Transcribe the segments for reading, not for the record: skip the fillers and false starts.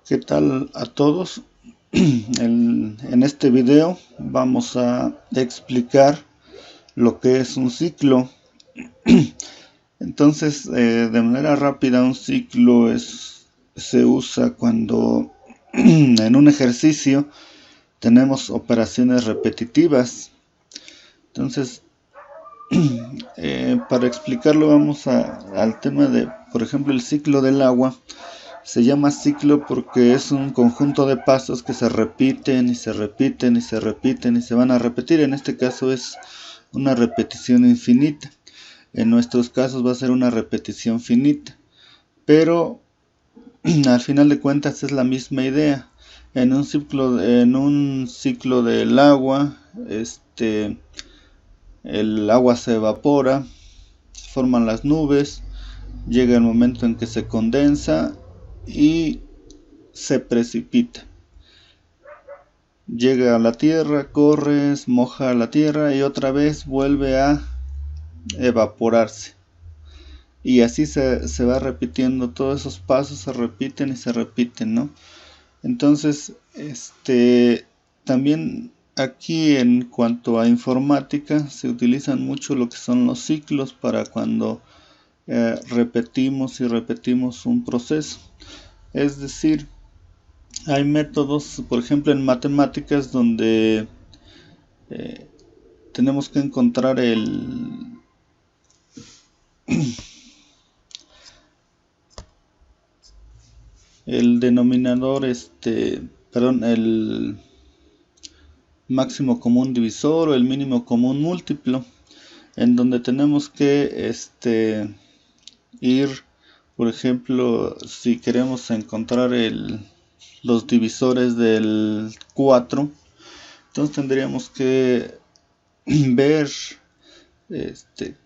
¿Qué tal a todos? En este video vamos a explicar lo que es un ciclo. Entonces, de manera rápida, un ciclo se usa cuando en un ejercicio tenemos operaciones repetitivas. Entonces, para explicarlo vamos al tema de, por ejemplo, el ciclo del agua. Se llama ciclo porque es un conjunto de pasos que se repiten y se repiten y se repiten y se van a repetir. En este caso es una repetición infinita. En nuestros casos va a ser una repetición finita. Pero al final de cuentas es la misma idea. En un ciclo del agua, el agua se evapora, se forman las nubes, llega el momento en que se condensa y se precipita. Llega a la tierra, corres, moja la tierra y otra vez vuelve a evaporarse. Y así se va repitiendo, todos esos pasos se repiten y se repiten, ¿no? Entonces, también aquí en cuanto a informática se utilizan mucho lo que son los ciclos para cuando repetimos y repetimos un proceso. Es decir, hay métodos, por ejemplo en matemáticas, donde tenemos que encontrar el denominador, el máximo común divisor o el mínimo común múltiplo, en donde tenemos que ir, por ejemplo, si queremos encontrar los divisores del 4, entonces tendríamos que ver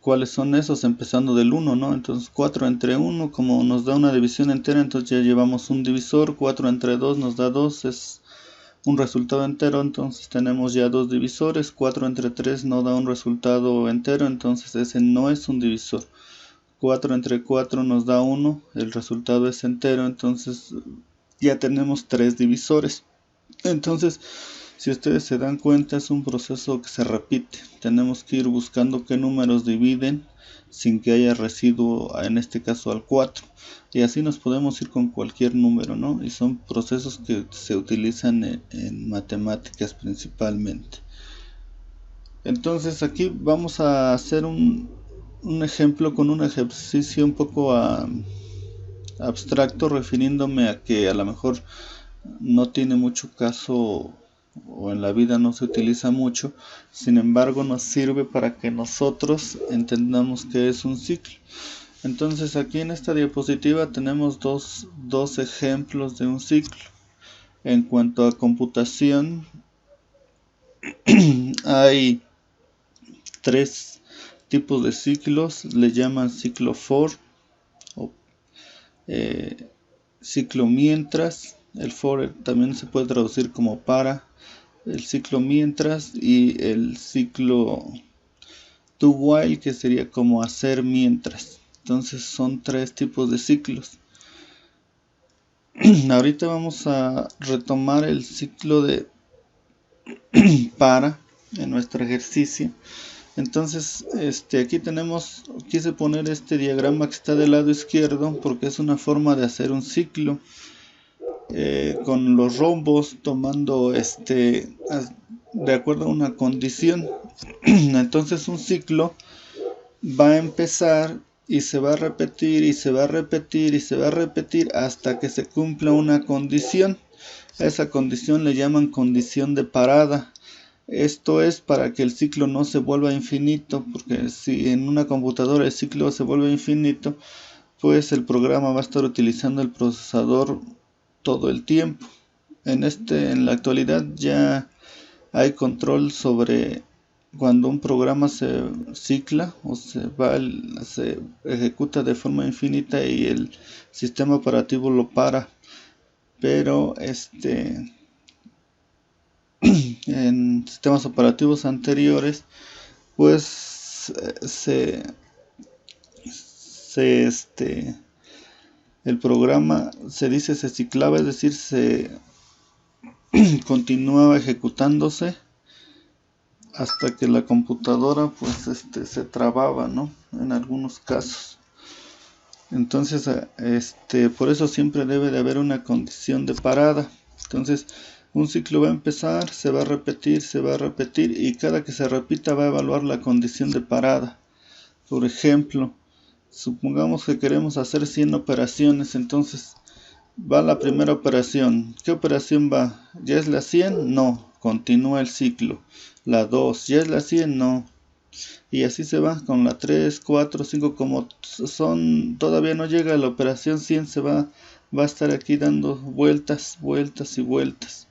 cuáles son esos, empezando del 1, ¿no? Entonces 4 entre 1, como nos da una división entera, entonces ya llevamos un divisor. 4 entre 2 nos da 2, es un resultado entero, entonces tenemos ya dos divisores. 4 entre 3 nos da un resultado entero, entonces ese no es un divisor. 4 entre 4 nos da 1, el resultado es entero, entonces ya tenemos 3 divisores. Entonces, si ustedes se dan cuenta, es un proceso que se repite. Tenemos que ir buscando qué números dividen sin que haya residuo, en este caso al 4. Y así nos podemos ir con cualquier número, ¿no? Y son procesos que se utilizan en matemáticas principalmente. Entonces aquí vamos a hacer un ejemplo con un ejercicio un poco abstracto, refiriéndome a que a lo mejor no tiene mucho caso o en la vida no se utiliza mucho. Sin embargo, nos sirve para que nosotros entendamos qué es un ciclo. Entonces aquí en esta diapositiva tenemos dos ejemplos de un ciclo. En cuanto a computación, hay tres tipos de ciclos. Le llaman ciclo for o ciclo mientras. El for también se puede traducir como para. El ciclo mientras y el ciclo do while, que sería como hacer mientras. Entonces son tres tipos de ciclos. Ahorita vamos a retomar el ciclo de para en nuestro ejercicio. Entonces aquí quise poner este diagrama que está del lado izquierdo porque es una forma de hacer un ciclo, con los rombos tomando de acuerdo a una condición. Entonces un ciclo va a empezar y se va a repetir y se va a repetir y se va a repetir hasta que se cumpla una condición. A esa condición le llaman condición de parada. Esto es para que el ciclo no se vuelva infinito, porque si en una computadora el ciclo se vuelve infinito, pues el programa va a estar utilizando el procesador todo el tiempo. En la actualidad ya hay control sobre cuando un programa se cicla o se ejecuta de forma infinita y el sistema operativo lo para. Pero en sistemas operativos anteriores, pues se el programa se ciclaba, es decir, se continuaba ejecutándose hasta que la computadora pues se trababa, ¿no? En algunos casos. Entonces por eso siempre debe de haber una condición de parada. Entonces un ciclo va a empezar, se va a repetir y cada que se repita va a evaluar la condición de parada. Por ejemplo, supongamos que queremos hacer 100 operaciones, entonces va la primera operación. ¿Qué operación va? ¿Ya es la 100? No, continúa el ciclo. La 2, ¿ya es la 100? No. Y así se va con la 3, 4, 5, como todavía no llega a la operación 100, va a estar aquí dando vueltas y vueltas.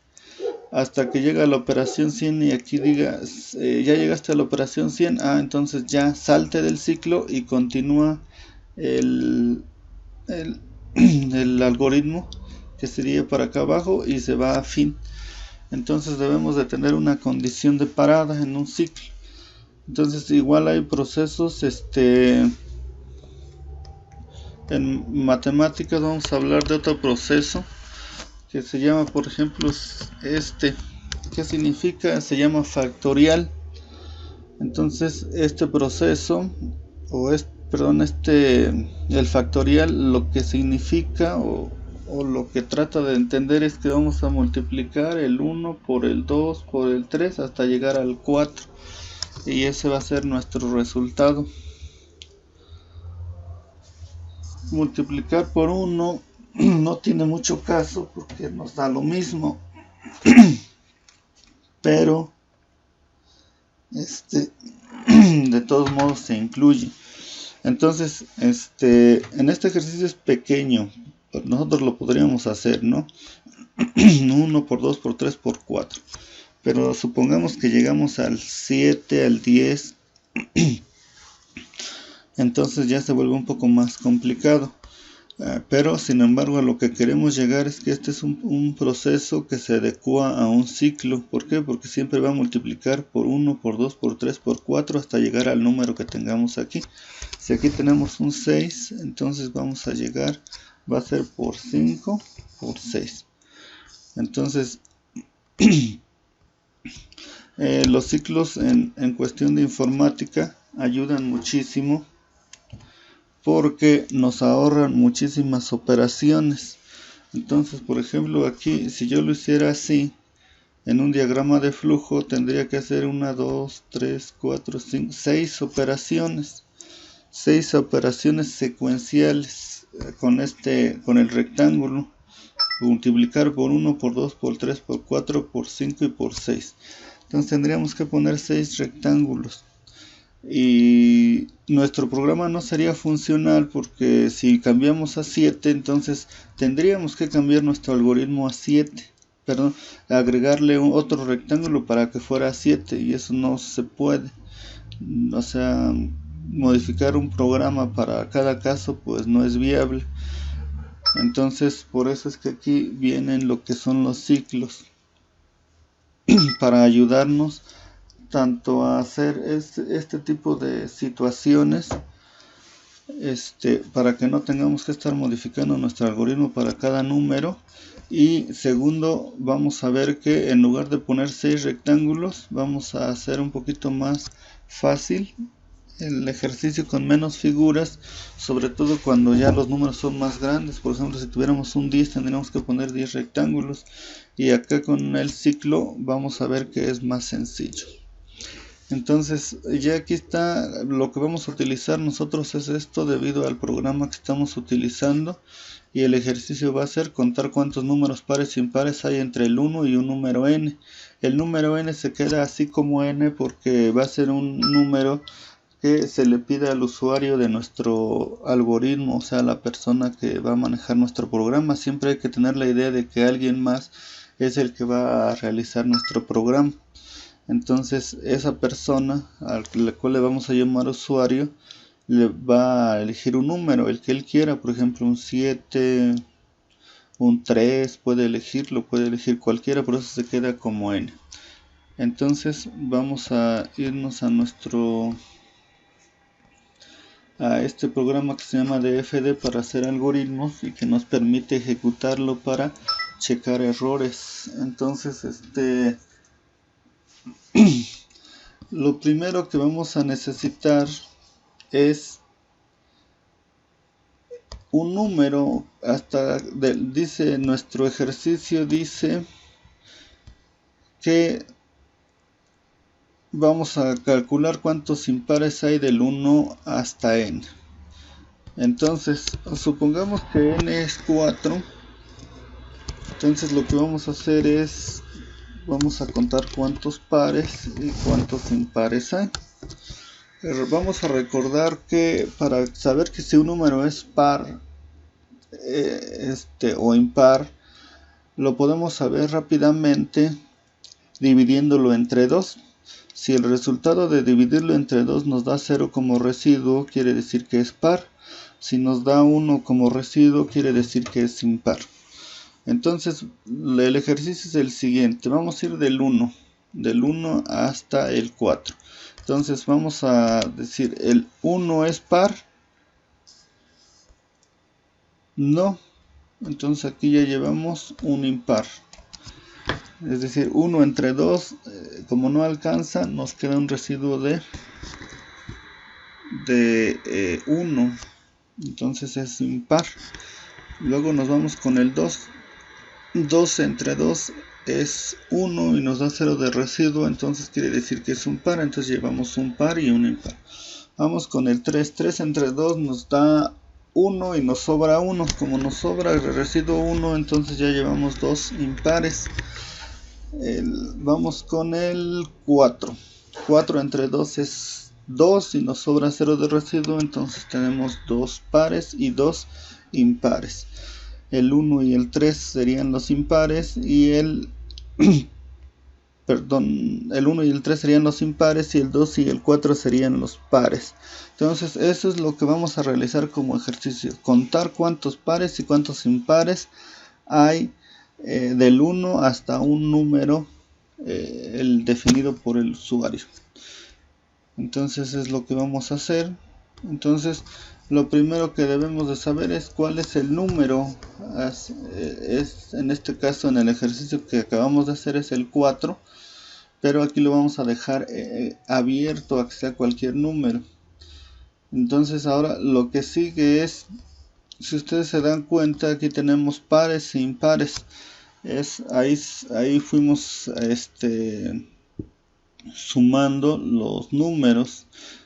Hasta que llega a la operación 100 y aquí diga, ya llegaste a la operación 100, entonces ya salte del ciclo y continúa el algoritmo que sería para acá abajo y se va a fin. Entonces debemos de tener una condición de parada en un ciclo. Entonces igual hay procesos, en matemáticas vamos a hablar de otro proceso que se llama, por ejemplo, ¿qué significa? Se llama factorial. Entonces este proceso, el factorial, lo que significa o lo que trata de entender es que vamos a multiplicar el 1 por el 2 por el 3 hasta llegar al 4. Y ese va a ser nuestro resultado. Multiplicar por 1 no tiene mucho caso porque nos da lo mismo. Pero de todos modos se incluye. Entonces, en este ejercicio es pequeño. Nosotros lo podríamos hacer, ¿no? 1 por 2 por 3 por 4. Pero supongamos que llegamos al 7, al 10. Entonces ya se vuelve un poco más complicado. Pero sin embargo a lo que queremos llegar es que este es un proceso que se adecua a un ciclo. ¿Por qué? Porque siempre va a multiplicar por 1, por 2, por 3, por 4 hasta llegar al número que tengamos aquí. Si aquí tenemos un 6, entonces vamos a llegar, va a ser por 5, por 6. Entonces los ciclos en cuestión de informática ayudan muchísimo porque nos ahorran muchísimas operaciones. Entonces, por ejemplo, aquí si yo lo hiciera así, en un diagrama de flujo tendría que hacer 1, 2, 3, 4, 5, 6 operaciones. 6 operaciones secuenciales con el rectángulo. Multiplicar por 1, por 2, por 3, por 4, por 5 y por 6. Entonces tendríamos que poner 6 rectángulos. Y nuestro programa no sería funcional porque si cambiamos a 7, entonces tendríamos que cambiar nuestro algoritmo a 7. Agregarle otro rectángulo para que fuera 7 y eso no se puede. O sea, modificar un programa para cada caso pues no es viable. Entonces por eso es que aquí vienen lo que son los ciclos para ayudarnos tanto a hacer este tipo de situaciones, para que no tengamos que estar modificando nuestro algoritmo para cada número. Y segundo, vamos a ver que en lugar de poner 6 rectángulos, vamos a hacer un poquito más fácil el ejercicio con menos figuras, sobre todo cuando ya los números son más grandes. Por ejemplo, si tuviéramos un 10 tendríamos que poner 10 rectángulos, y acá con el ciclo vamos a ver que es más sencillo. Entonces ya aquí está lo que vamos a utilizar nosotros, es esto debido al programa que estamos utilizando, y el ejercicio va a ser contar cuántos números pares y impares hay entre el 1 y un número n. El número n se queda así como n porque va a ser un número que se le pide al usuario de nuestro algoritmo, o sea, la persona que va a manejar nuestro programa. Siempre hay que tener la idea de que alguien más es el que va a realizar nuestro programa. Entonces esa persona a la cual le vamos a llamar usuario le va a elegir un número, el que él quiera, por ejemplo un 7, un 3, puede elegir cualquiera, por eso se queda como n. Entonces vamos a irnos a nuestro a este programa que se llama DFD para hacer algoritmos y que nos permite ejecutarlo para checar errores. Entonces lo primero que vamos a necesitar es un número. Dice nuestro ejercicio, dice que vamos a calcular cuántos impares hay del 1 hasta n. Entonces, supongamos que n es 4. Entonces lo que vamos a hacer es, vamos a contar cuántos pares y cuántos impares hay. Vamos a recordar que para saber que si un número es par o impar, lo podemos saber rápidamente dividiéndolo entre 2. Si el resultado de dividirlo entre 2 nos da 0 como residuo, quiere decir que es par. Si nos da 1 como residuo, quiere decir que es impar. Entonces el ejercicio es el siguiente. Vamos a ir del 1 hasta el 4. Entonces vamos a decir, ¿el 1 es par? No. Entonces aquí ya llevamos un impar. Es decir, 1 entre 2, como no alcanza, nos queda un residuo de 1. Entonces es impar. Luego nos vamos con el 2. 2 entre 2 es 1 y nos da 0 de residuo, entonces quiere decir que es un par. Entonces llevamos un par y un impar. Vamos con el 3. 3 entre 2 nos da 1 y nos sobra 1. Como nos sobra el residuo 1, entonces ya llevamos 2 impares. Vamos con el 4. 4 entre 2 es 2 y nos sobra 0 de residuo, entonces tenemos 2 pares y 2 impares. El 1 y el 3 serían los impares y el 1 y el 3 serían los impares y el 2 y el 4 serían los pares. Entonces eso es lo que vamos a realizar como ejercicio, contar cuántos pares y cuántos impares hay del 1 hasta un número el definido por el usuario. Entonces es lo que vamos a hacer. Entonces lo primero que debemos de saber es cuál es el número. En este caso, en el ejercicio que acabamos de hacer, es el 4, pero aquí lo vamos a dejar abierto a que sea cualquier número. Entonces ahora lo que sigue es, si ustedes se dan cuenta, aquí tenemos pares e impares. Ahí fuimos sumando los números.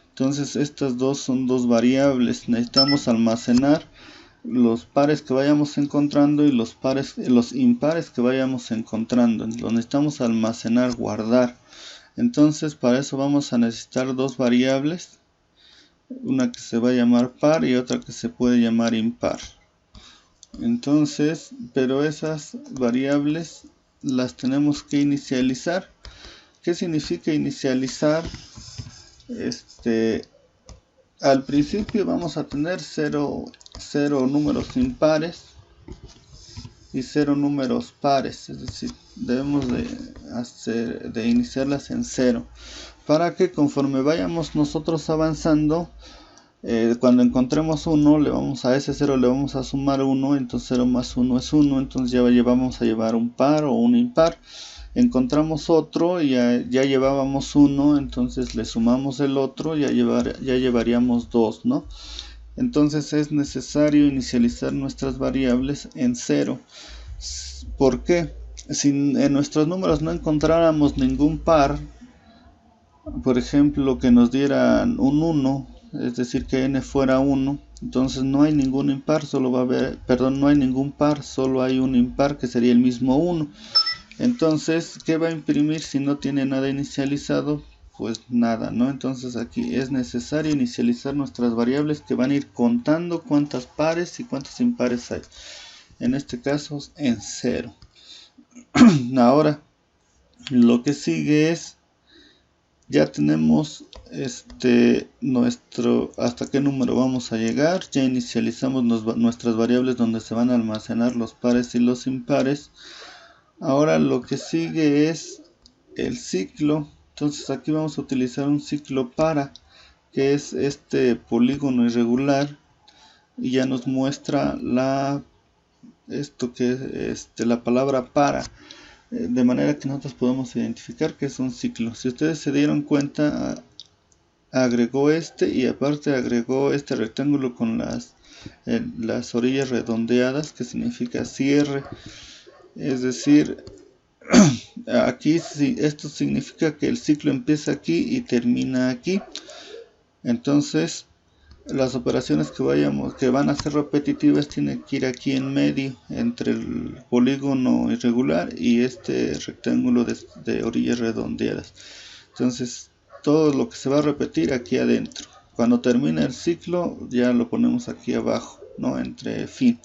Entonces estas dos son dos variables. Necesitamos almacenar los pares que vayamos encontrando y los impares que vayamos encontrando. Los necesitamos almacenar, guardar. Entonces para eso vamos a necesitar dos variables, una que se va a llamar par y otra que se puede llamar impar. Entonces, pero esas variables las tenemos que inicializar. ¿Qué significa inicializar? Al principio vamos a tener 0 números impares y 0 números pares, es decir, debemos de iniciarlas en 0 para que conforme vayamos nosotros avanzando, cuando encontremos 1, a ese 0 le vamos a sumar 1, entonces 0 más 1 es 1, entonces ya vamos a llevar un par o un impar. Encontramos otro y ya llevábamos 1, entonces le sumamos el otro, ya llevaríamos 2, ¿no? Entonces es necesario inicializar nuestras variables en 0. ¿Por qué? Si en nuestros números no encontráramos ningún par, por ejemplo, que nos dieran un 1, es decir, que n fuera 1, entonces no hay ningún impar, no hay ningún par, solo hay un impar que sería el mismo 1. Entonces, ¿qué va a imprimir si no tiene nada inicializado? Pues nada, ¿no? Entonces aquí es necesario inicializar nuestras variables que van a ir contando cuántas pares y cuántos impares hay. En este caso en 0. Ahora, lo que sigue es, ya tenemos hasta qué número vamos a llegar. Ya inicializamos nuestras variables donde se van a almacenar los pares y los impares. Ahora lo que sigue es el ciclo. Entonces aquí vamos a utilizar un ciclo para. que es este polígono irregular, y ya nos muestra la palabra para, de manera que nosotros podemos identificar que es un ciclo. Si ustedes se dieron cuenta, agregó y aparte agregó este rectángulo con las orillas redondeadas, que significa cierre. Es decir, aquí esto significa que el ciclo empieza aquí y termina aquí. Entonces las operaciones que van a ser repetitivas tienen que ir aquí en medio, entre el polígono irregular y este rectángulo de orillas redondeadas. Entonces todo lo que se va a repetir aquí adentro. Cuando termina el ciclo ya lo ponemos aquí abajo, ¿no? Entre fin.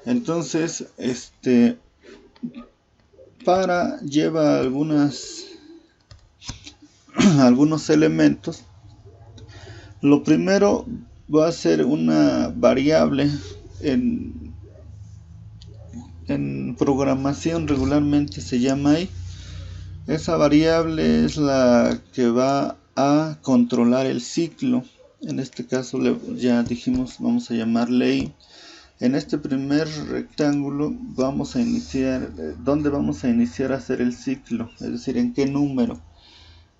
Entonces para lleva algunos elementos. Lo primero va a ser una variable. En programación regularmente se llama i. Esa variable es la que va a controlar el ciclo. En este caso ya dijimos, vamos a llamarle i. En este primer rectángulo vamos a iniciar, ¿dónde vamos a iniciar a hacer el ciclo? Es decir, ¿en qué número?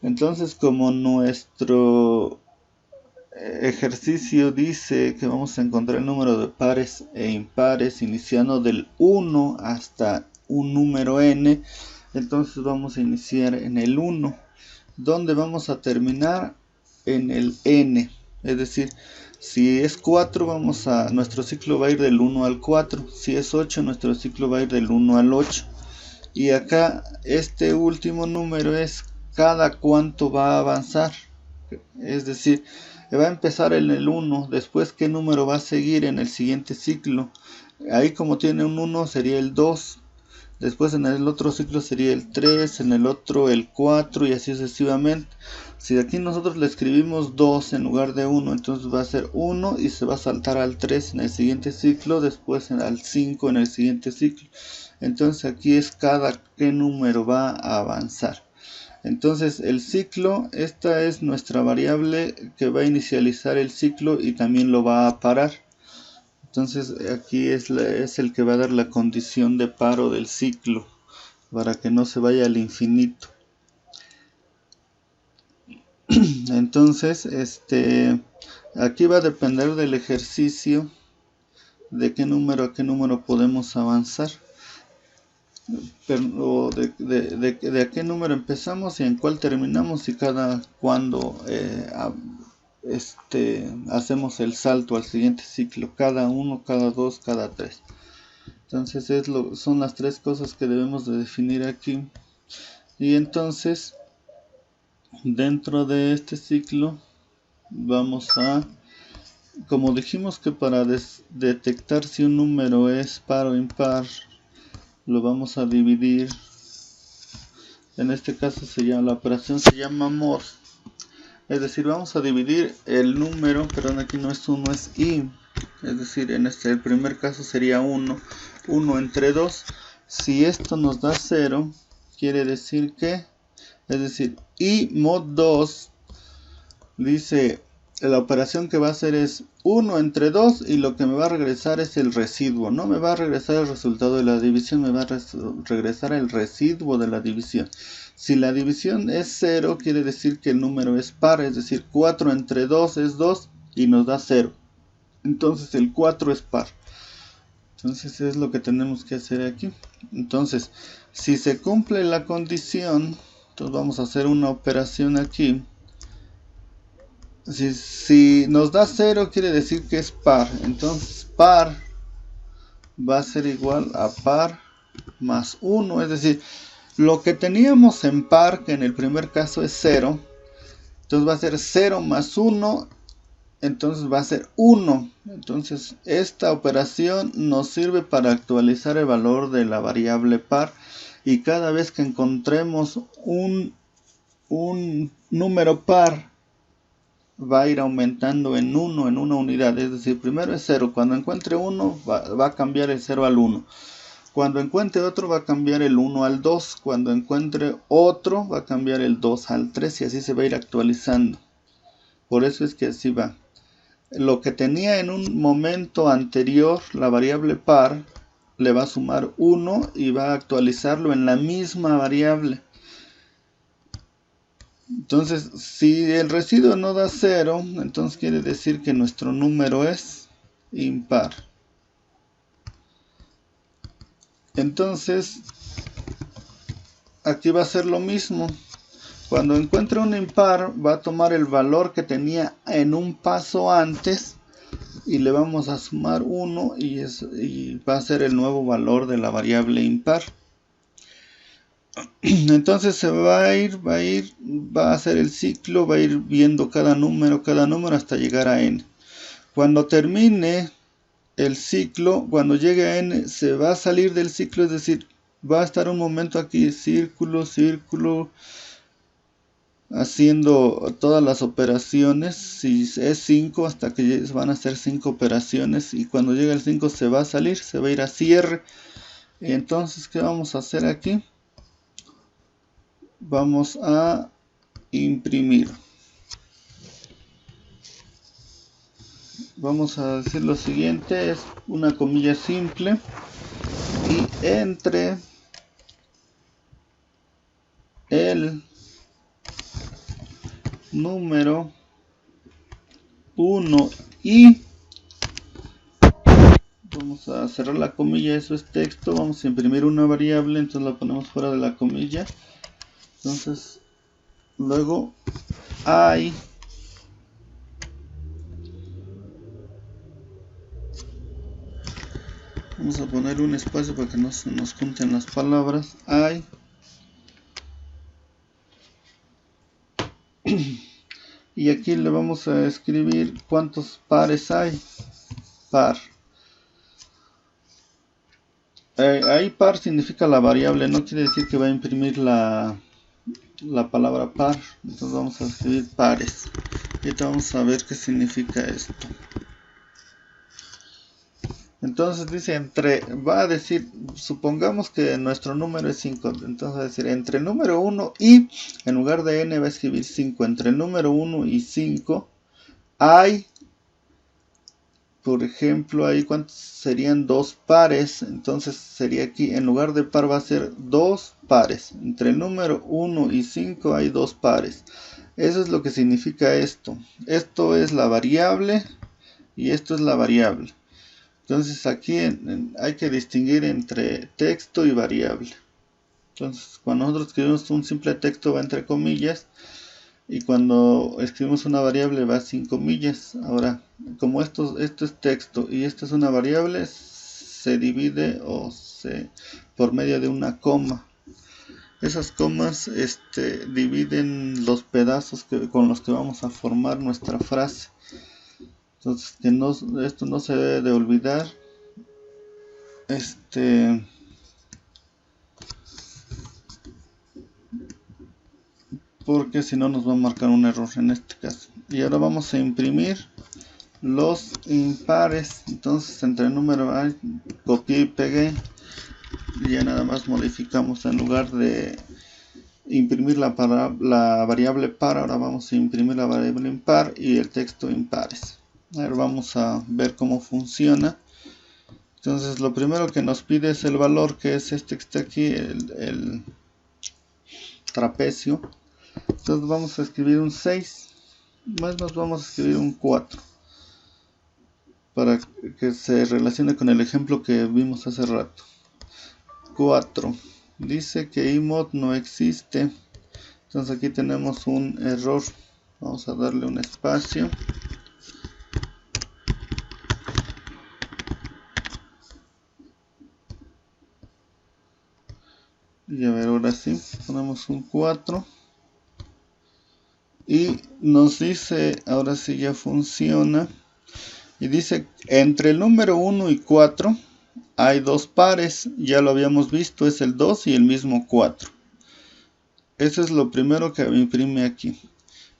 Entonces, como nuestro ejercicio dice que vamos a encontrar el número de pares e impares iniciando del 1 hasta un número n, entonces vamos a iniciar en el 1, donde vamos a terminar en el n. Es decir, si es 4, nuestro ciclo va a ir del 1 al 4. Si es 8, nuestro ciclo va a ir del 1 al 8. Y acá este último número es cada cuánto va a avanzar. Es decir, va a empezar en el 1, después qué número va a seguir en el siguiente ciclo. Ahí, como tiene un 1, sería el 2. Después en el otro ciclo sería el 3, en el otro el 4 y así sucesivamente. Si aquí nosotros le escribimos 2 en lugar de 1, entonces va a ser 1 y se va a saltar al 3 en el siguiente ciclo, después al 5 en el siguiente ciclo. Entonces aquí es cada qué número va a avanzar. Entonces el ciclo, esta es nuestra variable que va a inicializar el ciclo y también lo va a parar. Entonces aquí es el que va a dar la condición de paro del ciclo para que no se vaya al infinito. Entonces aquí va a depender del ejercicio de qué número a qué número podemos avanzar, pero de a qué número empezamos y en cuál terminamos y cada cuándo hacemos el salto al siguiente ciclo, cada 1, cada 2, cada 3. Entonces son las tres cosas que debemos de definir aquí. Y entonces dentro de este ciclo vamos a, como dijimos que para detectar si un número es par o impar, lo vamos a dividir. En este caso la operación se llama mod. Es decir, vamos a dividir el número, perdón, aquí no es 1, es i. Es decir, en el primer caso sería 1 entre 2. Si esto nos da 0, quiere decir que, es decir, i mod 2 dice, la operación que va a hacer es 1 entre 2 y lo que me va a regresar es el residuo. No me va a regresar el resultado de la división, me va a regresar el residuo de la división. Si la división es 0, quiere decir que el número es par, es decir, 4 entre 2 es 2 y nos da 0. Entonces el 4 es par. Entonces es lo que tenemos que hacer aquí. Entonces, si se cumple la condición, entonces vamos a hacer una operación aquí. Si nos da 0, quiere decir que es par. Entonces par va a ser igual a par más 1. Es decir, lo que teníamos en par, que en el primer caso es 0, entonces va a ser 0 más 1, entonces va a ser 1. Entonces esta operación nos sirve para actualizar el valor de la variable par, y cada vez que encontremos un número par va a ir aumentando en 1 en una unidad. Es decir, primero es 0, cuando encuentre 1 va a cambiar el 0 al 1. Cuando encuentre otro va a cambiar el 1 al 2. Cuando encuentre otro va a cambiar el 2 al 3 y así se va a ir actualizando. Por eso es que así va. Lo que tenía en un momento anterior, la variable par, le va a sumar 1 y va a actualizarlo en la misma variable. Entonces, si el residuo no da 0, entonces quiere decir que nuestro número es impar. Entonces, aquí va a ser lo mismo. Cuando encuentre un impar, va a tomar el valor que tenía en un paso antes y le vamos a sumar 1 y va a ser el nuevo valor de la variable impar. Entonces se va a hacer el ciclo, va a ir viendo cada número hasta llegar a n. Cuando termine el ciclo, cuando llegue a n, se va a salir del ciclo, es decir, va a estar un momento aquí, círculo, círculo, haciendo todas las operaciones. Si es 5, hasta que van a hacer 5 operaciones, y cuando llegue el 5 se va a salir, se va a ir a cierre. Y entonces, ¿qué vamos a hacer aquí? Vamos a imprimir. Vamos a decir lo siguiente, es una comilla simple y entre el número 1 y vamos a cerrar la comilla, eso es texto. Vamos a imprimir una variable, entonces la ponemos fuera de la comilla. Entonces luego hay vamos a poner un espacio para que no se nos junten las palabras. Hay y aquí le vamos a escribir cuántos pares hay. Par. Ahí par significa la variable, no quiere decir que va a imprimir la palabra par. Entonces vamos a escribir pares. Y ahorita vamos a ver qué significa esto. Entonces dice va a decir, supongamos que nuestro número es 5. Entonces va a decir entre el número 1 y, en lugar de n va a escribir 5. Entre el número 1 y 5 hay, por ejemplo, ahí cuántos serían 2 pares. Entonces sería aquí, en lugar de par va a ser 2 pares. Entre el número 1 y 5 hay 2 pares. Eso es lo que significa esto. Esto es la variable y esto es la variable. Entonces aquí hay que distinguir entre texto y variable. Entonces cuando nosotros escribimos un simple texto va entre comillas, y cuando escribimos una variable va sin comillas. Ahora, como esto es texto y esto es una variable, se divide por medio de una coma. Esas comas dividen los pedazos con los que vamos a formar nuestra frase. Entonces, esto no se debe de olvidar. Porque si no nos va a marcar un error en este caso. Y ahora vamos a imprimir los impares. Entonces entre el número A, copié y pegué. Y ya nada más modificamos, en lugar de imprimir la variable par, ahora vamos a imprimir la variable impar y el texto impares. Ahora vamos a ver cómo funciona. Entonces lo primero que nos pide es el valor, que es este que está aquí, el trapecio. Entonces vamos a escribir un 6, más vamos a escribir un 4, para que se relacione con el ejemplo que vimos hace rato. 4, dice que imod no existe, entonces aquí tenemos un error. Vamos a darle un espacio. Y a ver, ahora sí, ponemos un 4. Y nos dice, ahora sí ya funciona. Y dice, entre el número 1 y 4 hay 2 pares. Ya lo habíamos visto, es el 2 y el mismo 4. Eso es lo primero que imprime aquí.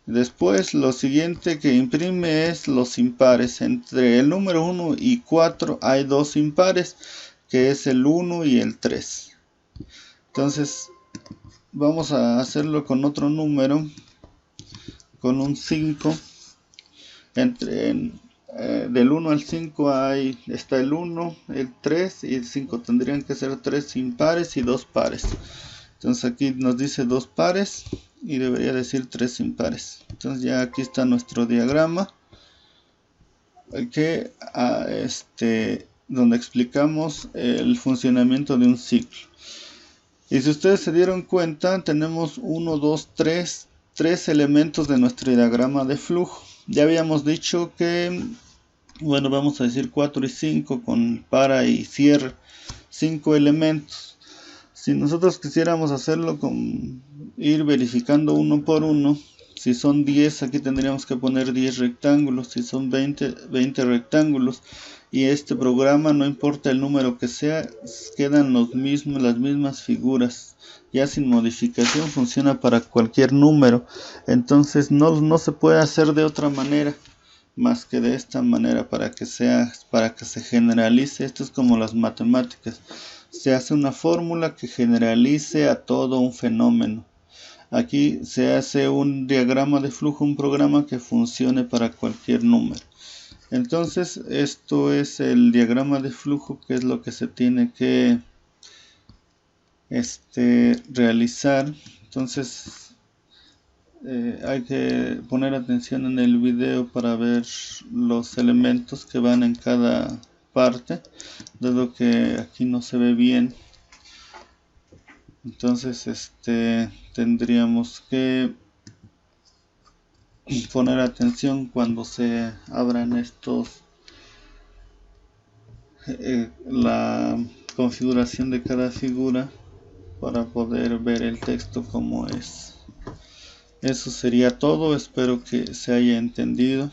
Después lo siguiente que imprime es los impares. Entre el número 1 y 4 hay 2 impares, que es el 1 y el 3. Entonces vamos a hacerlo con otro número, con un 5. del 1 al 5 está el 1, el 3 y el 5. Tendrían que ser 3 impares y 2 pares. Entonces aquí nos dice 2 pares y debería decir 3 impares. Entonces ya aquí está nuestro diagrama donde explicamos el funcionamiento de un ciclo. Y si ustedes se dieron cuenta, tenemos 1, 2, 3 elementos de nuestro diagrama de flujo. Ya habíamos dicho que, bueno, vamos a decir 4 y 5 con para y cierre, 5 elementos. Si nosotros quisiéramos hacerlo con ir verificando uno por uno, si son 10, aquí tendríamos que poner 10 rectángulos, si son 20 rectángulos. Y este programa, no importa el número que sea, quedan las mismas figuras. Ya sin modificación, funciona para cualquier número. Entonces no se puede hacer de otra manera más que de esta manera para que se generalice. Esto es como las matemáticas. Se hace una fórmula que generalice a todo un fenómeno. Aquí se hace un diagrama de flujo, un programa que funcione para cualquier número. Entonces esto es el diagrama de flujo, que es lo que se tiene que realizar. Entonces hay que poner atención en el video para ver los elementos que van en cada parte, dado que aquí no se ve bien. Entonces tendríamos que poner atención cuando se abran la configuración de cada figura para poder ver el texto como es. Eso sería todo, espero que se haya entendido.